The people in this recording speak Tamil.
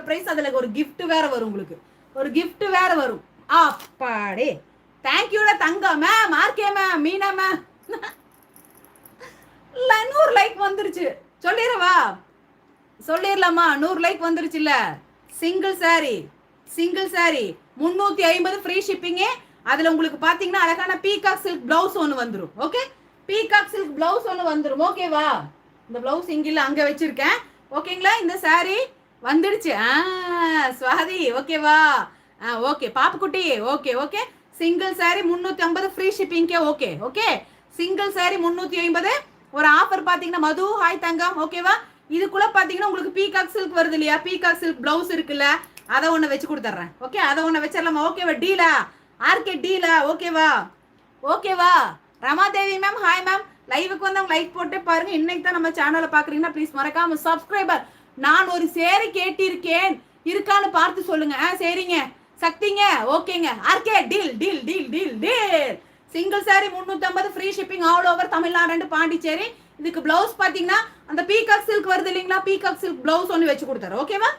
பிரைஸ். அதுல ஒரு gift வேற வரும் உங்களுக்கு. ஒரு gift வேற வரும். அப்பாடே. தேங்க்யூடா Thangam ma'am, RK ma'am, Meena ma'am. 100 like வந்துருச்சு. சொல்லிடலாமா? 100 லைக் வந்துருச்சுல்ல. சிங்கிள் சாரி 350 ஃப்ரீ ஷிப்பிங்கே. அதுல உங்களுக்கு பாத்தீங்கன்னா அழகான பீகாக் சில்க் பிளவுஸ் ஒன்று வந்துடும். ஓகே, பீகாக் சில்க் பிளவுஸ் ஒன்று வந்துடும். ஓகேவா? இந்த பிளவுஸ் இங்கில அங்க வச்சிருக்கேன். ஓகேங்களா? இந்த சாரி வந்துடுச்சு. சுவாதி ஓகேவா? ஓகே பாப்புக்குட்டி okay okay. Single sorry 350 free ஷிப்பிங்கே. Okay okay, single sorry 350. ஒரு ஆஃபர் பாத்தீங்கன்னா மது ஹாய் தங்கம். ஓகேவா? இதுக்குள்ள பாத்தீங்கன்னா உங்களுக்கு பீகாக் சில்க் வருது இல்லையா? பீகாக் சில்க் பிளவுஸ் இருக்குல்ல, அதை ஒன்று வச்சு கொடுத்துட்றேன். ஓகே, அதை ஒன்று வச்சிடலாமா? ஓகேவா? டீலா ஆர்கே டீலா? ஓகேவா? ஓகேவா? Ramadevi ma'am hi ma'am. லைவுக்கு வந்து லைக் போட்டு பாருங்க. இன்னைக்கு தான் நம்ம சேனலை பாக்குறீங்கன்னா ப்ளீஸ் மறக்காம சப்ஸ்கிரைபர். நான் ஒரு சேரி கேட்டிருக்கேன், இருக்கான்னு பார்த்து சொல்லுங்க. சரிங்க சக்திங்க. ஓகேங்க R K deal deal deal deal deal. Single sorry 350 free shipping all over Tamil Nadu and Pondicherry. இதுக்கு பிளவுஸ் பாத்தீங்கன்னா அந்த பீகாக் சில்க் வருது இல்லைங்களா? பீகாக் சில்க் பிளவுஸ் ஒன்று வச்சு கொடுத்தாரு. ஓகேவா?